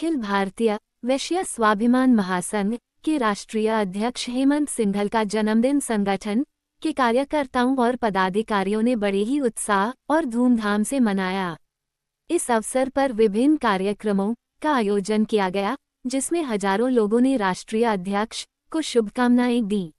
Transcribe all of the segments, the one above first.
अखिल भारतीय वैश्य स्वाभिमान महासंघ के राष्ट्रीय अध्यक्ष हेमंत सिंघल का जन्मदिन संगठन के कार्यकर्ताओं और पदाधिकारियों ने बड़े ही उत्साह और धूमधाम से मनाया। इस अवसर पर विभिन्न कार्यक्रमों का आयोजन किया गया, जिसमें हजारों लोगों ने राष्ट्रीय अध्यक्ष को शुभकामनाएं दी।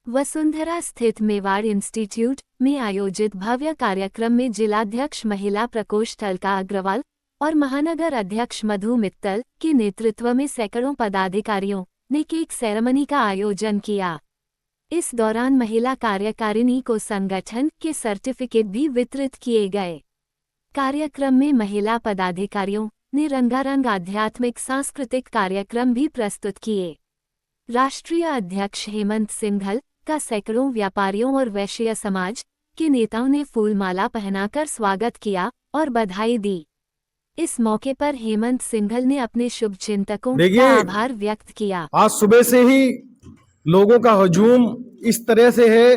वसुंधरा स्थित मेवाड़ इंस्टीट्यूट में आयोजित भव्य कार्यक्रम में जिलाध्यक्ष महिला प्रकोष्ठ अलका अग्रवाल और महानगर अध्यक्ष मधु मित्तल के नेतृत्व में सैकड़ों पदाधिकारियों ने केक सेरेमनी का आयोजन किया। इस दौरान महिला कार्यकारिणी को संगठन के सर्टिफिकेट भी वितरित किए गए। कार्यक्रम में महिला पदाधिकारियों ने रंगारंग आध्यात्मिक सांस्कृतिक कार्यक्रम भी प्रस्तुत किए। राष्ट्रीय अध्यक्ष हेमंत सिंघल का सैकड़ों व्यापारियों और वैश्य समाज के नेताओं ने फूलमाला पहनाकर स्वागत किया और बधाई दी। इस मौके पर हेमंत सिंघल ने अपने शुभचिंतकों का आभार व्यक्त किया। आज सुबह से ही लोगों का हजूम इस तरह से है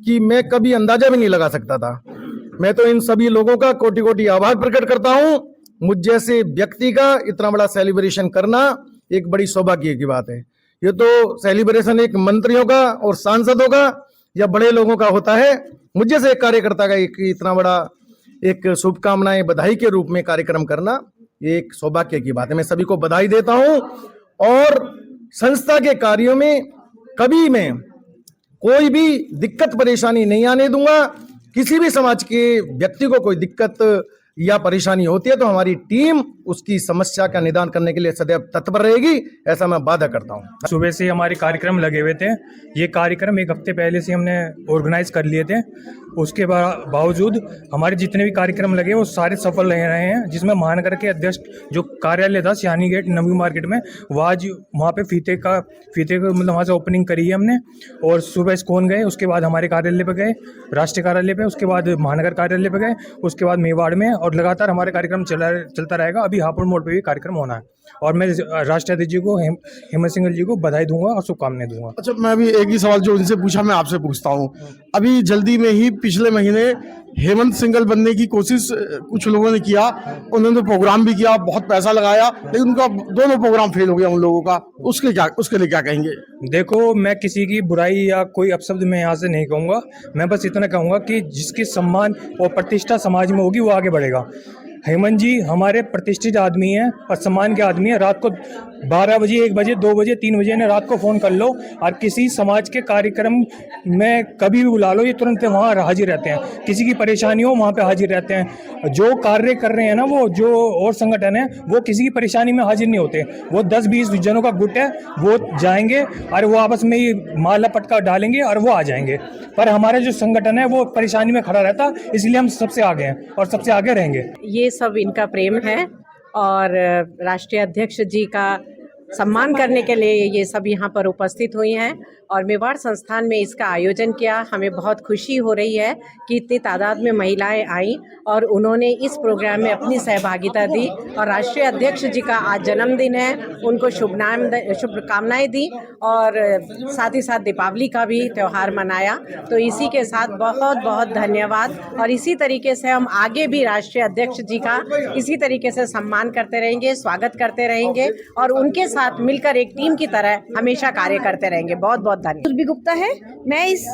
कि मैं कभी अंदाजा भी नहीं लगा सकता था। मैं तो इन सभी लोगों का कोटि कोटि आभार प्रकट करता हूं। मुझ जैसे व्यक्ति का इतना बड़ा सेलिब्रेशन करना एक बड़ी सौभाग्य की बात है। ये तो सेलिब्रेशन एक मंत्रियों का और सांसदों का या बड़े लोगों का होता है। मुझ जैसे एक कार्यकर्ता का एक इतना बड़ा एक शुभकामनाएं बधाई के रूप में कार्यक्रम करना ये एक सौभाग्य की बात है। मैं सभी को बधाई देता हूं और संस्था के कार्यों में कभी मैं कोई भी दिक्कत परेशानी नहीं आने दूंगा। किसी भी समाज के व्यक्ति को कोई दिक्कत या परेशानी होती है तो हमारी टीम उसकी समस्या का निदान करने के लिए सदैव तत्पर रहेगी, ऐसा मैं वादा करता हूं। सुबह से हमारे कार्यक्रम लगे हुए थे। ये कार्यक्रम एक हफ्ते पहले से हमने ऑर्गेनाइज कर लिए थे। उसके बावजूद हमारे जितने भी कार्यक्रम लगे वो सारे सफल रहे हैं, जिसमें महानगर के अध्यक्ष जो कार्यालय था सियानी गेट नवी मार्केट में, वहाँ पे फीते का मतलब वहाँ से ओपनिंग करी है हमने। और सुबह इस्कॉन गए, उसके बाद हमारे कार्यालय पे गए, राष्ट्रीय कार्यालय पे, उसके बाद महानगर कार्यालय पे गए, उसके बाद मेवाड़ में, और लगातार हमारे कार्यक्रम चलता रहेगा। अभी हापुड़ मोड़ पे भी कार्यक्रम होना है और मैं राष्ट्रीय अध्यक्ष जी को हेमंत सिंघल जी को बधाई दूंगा और शुभकामनाएं दूंगा। अच्छा, मैं अभी एक ही सवाल जो इनसे पूछा मैं आपसे पूछता हूँ। अभी जल्दी में ही पिछले महीने हेमंत सिंघल बनने की कोशिश कुछ लोगों ने किया, उन्होंने प्रोग्राम भी किया, बहुत पैसा लगाया, लेकिन उनका दोनों प्रोग्राम फेल हो गया उन लोगों का। उसके लिए क्या कहेंगे? देखो, मैं किसी की बुराई या कोई अपशब्द मैं यहाँ से नहीं कहूँगा। मैं बस इतना कहूँगा कि जिसकी सम्मान और प्रतिष्ठा समाज में होगी वो आगे बढ़ेगा। हेमंत जी हमारे प्रतिष्ठित आदमी हैं और सम्मान के आदमी हैं। रात को 12 बजे, 1 बजे, 2 बजे, 3 बजे ने रात को फ़ोन कर लो और किसी समाज के कार्यक्रम में कभी भी बुला लो, ये तुरंत वहाँ हाजिर रहते हैं। किसी की परेशानी हो वहाँ पे हाजिर रहते हैं। जो कार्य कर रहे हैं ना, वो जो और संगठन है वो किसी की परेशानी में हाजिर नहीं होते। वो 10-20 जनों का गुट है, वो जाएंगे और वो आपस में ही माला पटका डालेंगे और वो आ जाएंगे। पर हमारा जो संगठन है वो परेशानी में खड़ा रहता, इसलिए हम सबसे आगे हैं और सबसे आगे रहेंगे। ये सब इनका प्रेम है और राष्ट्रीय अध्यक्ष जी का सम्मान करने के लिए ये सब यहाँ पर उपस्थित हुई हैं और मेवाड़ संस्थान में इसका आयोजन किया। हमें बहुत खुशी हो रही है कि इतनी तादाद में महिलाएं आईं और उन्होंने इस प्रोग्राम में अपनी सहभागिता दी और राष्ट्रीय अध्यक्ष जी का आज जन्मदिन है, उनको शुभकामनाएं दी और साथ ही साथ दीपावली का भी त्यौहार मनाया। तो इसी के साथ बहुत बहुत धन्यवाद और इसी तरीके से हम आगे भी राष्ट्रीय अध्यक्ष जी का इसी तरीके से सम्मान करते रहेंगे, स्वागत करते रहेंगे और उनके साथ मिलकर एक टीम की तरह हमेशा कार्य करते रहेंगे। बहुत बहुत धन्यवाद। सुरभि गुप्ता है, मैं इस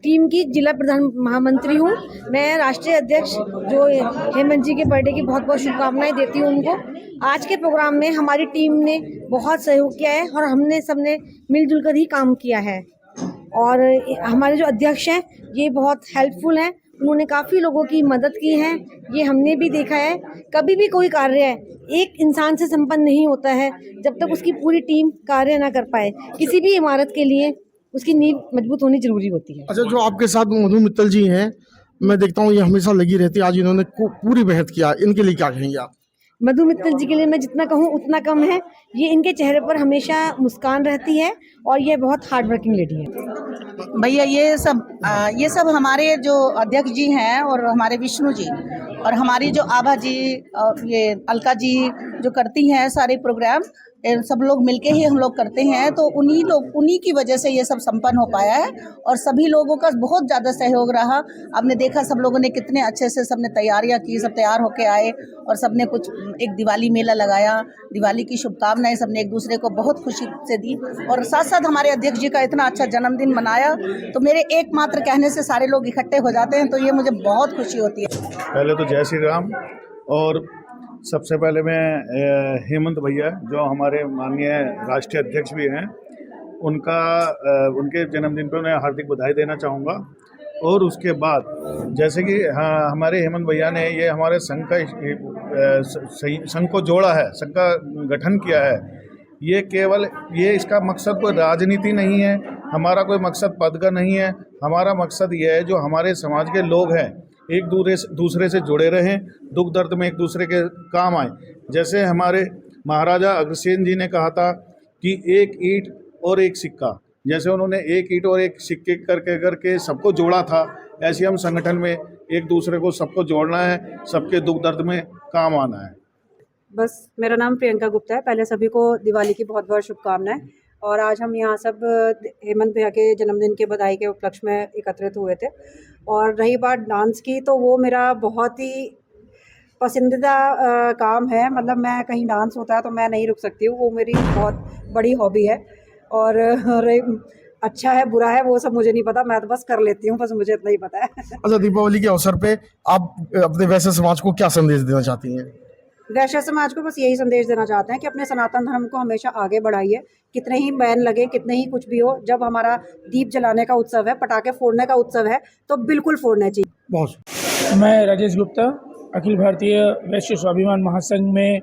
टीम की जिला प्रधान महामंत्री हूँ। मैं राष्ट्रीय अध्यक्ष जो हेमंत जी के बर्थडे की बहुत बहुत शुभकामनाएं देती हूँ उनको। आज के प्रोग्राम में हमारी टीम ने बहुत सहयोग किया है और हमने सबने मिलजुल कर ही काम किया है और हमारे जो अध्यक्ष हैं ये बहुत हेल्पफुल हैं। उन्होंने काफ़ी लोगों की मदद की है, ये हमने भी देखा है। कभी भी कोई कार्य एक इंसान से संपन्न नहीं होता है जब तक उसकी पूरी टीम कार्य ना कर पाए। किसी भी इमारत के लिए उसकी नींव मजबूत होनी जरूरी होती है। अच्छा, जो आपके साथ मधु मित्तल जी हैं, मैं देखता हूँ ये हमेशा लगी रहती है, आज इन्होंने पूरी मेहनत किया, इनके लिए क्या कहेंगे आप? मधु मित्तल जी के लिए मैं जितना कहूँ उतना कम है। ये इनके चेहरे पर हमेशा मुस्कान रहती है और ये बहुत हार्ड वर्किंग लेडी है। भैया ये सब हमारे जो अध्यक्ष जी हैं और हमारे विष्णु जी और हमारी जो आभा जी और ये अलका जी जो करती हैं सारे प्रोग्राम, सब लोग मिलके ही हम लोग करते हैं, तो उन्हीं की वजह से ये सब संपन्न हो पाया है। और सभी लोगों का बहुत ज़्यादा सहयोग रहा। आपने देखा सब लोगों ने कितने अच्छे से सबने तैयारियां की, सब तैयार होके आए और सबने कुछ एक दिवाली मेला लगाया, दिवाली की शुभकामनाएं सबने एक दूसरे को बहुत खुशी से दी। और साथ साथ हमारे अध्यक्ष जी का इतना अच्छा जन्मदिन मनाया, तो मेरे एकमात्र कहने से सारे लोग इकट्ठे हो जाते हैं, तो ये मुझे बहुत खुशी होती है। पहले तो जय श्री राम। और सबसे पहले मैं हेमंत भैया जो हमारे माननीय राष्ट्रीय अध्यक्ष भी हैं, उनके जन्मदिन पर उन्हें हार्दिक बधाई देना चाहूँगा। और उसके बाद जैसे कि हमारे हेमंत भैया ने ये हमारे संघ को जोड़ा है, संघ का गठन किया है। ये इसका मकसद कोई राजनीति नहीं है, हमारा कोई मकसद पद का नहीं है। हमारा मकसद ये है जो हमारे समाज के लोग हैं एक दूसरे से जुड़े रहें, दुख दर्द में एक दूसरे के काम आए। जैसे हमारे महाराजा अग्रसेन जी ने कहा था कि एक ईंट और एक सिक्का, जैसे उन्होंने एक ईंट और एक सिक्के करके सबको जोड़ा था, ऐसे हम संगठन में एक दूसरे को सबको जोड़ना है, सबके दुख दर्द में काम आना है। बस मेरा नाम प्रियंका गुप्ता है। पहले सभी को दिवाली की बहुत बहुत शुभकामनाएं। और आज हम यहाँ सब हेमंत भैया के जन्मदिन के बधाई के उपलक्ष्य में एकत्रित हुए थे। और रही बात डांस की, तो वो मेरा बहुत ही पसंदीदा काम है। मतलब मैं कहीं डांस होता है तो मैं नहीं रुक सकती हूँ, वो मेरी बहुत बड़ी हॉबी है। और अच्छा है बुरा है वो सब मुझे नहीं पता, मैं तो बस कर लेती हूँ, बस मुझे इतना ही पता है। अच्छा, दीपावली के अवसर पे आप अपने वैश्य समाज को क्या संदेश देना चाहती हैं? वैश्य समाज को बस यही संदेश देना चाहते हैं कि अपने सनातन धर्म को हमेशा आगे बढ़ाइए। कितने ही बैन लगे, कितने ही कुछ भी हो, जब हमारा दीप जलाने का उत्सव है, पटाखे फोड़ने का उत्सव है, तो बिल्कुल फोड़ने चाहिए। बहुत। मैं राजेश गुप्ता, अखिल भारतीय वैश्य स्वाभिमान महासंघ में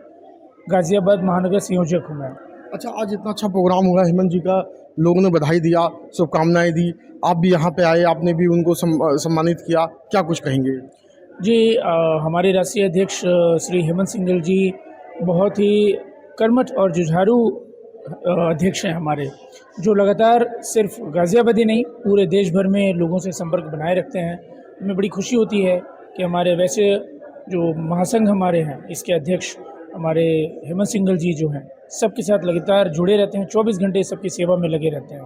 गाजियाबाद महानगर संयोजक हूँ मैं। अच्छा, आज इतना अच्छा प्रोग्राम हुआ, हेमंत जी का लोगों ने बधाई दिया, शुभकामनाएं दी, आप भी यहाँ पे आए, आपने भी उनको सम्मानित किया, क्या कुछ कहेंगे? जी, हमारे राष्ट्रीय अध्यक्ष श्री हेमंत सिंघल जी बहुत ही कर्मठ और जुझारू अध्यक्ष हैं हमारे, जो लगातार सिर्फ गाज़ियाबाद ही नहीं पूरे देश भर में लोगों से संपर्क बनाए रखते हैं। हमें बड़ी खुशी होती है कि हमारे वैसे जो महासंघ हमारे हैं, इसके अध्यक्ष हमारे हेमंत सिंघल जी जो हैं, सबके साथ लगातार जुड़े रहते हैं, 24 घंटे सबकी सेवा में लगे रहते हैं।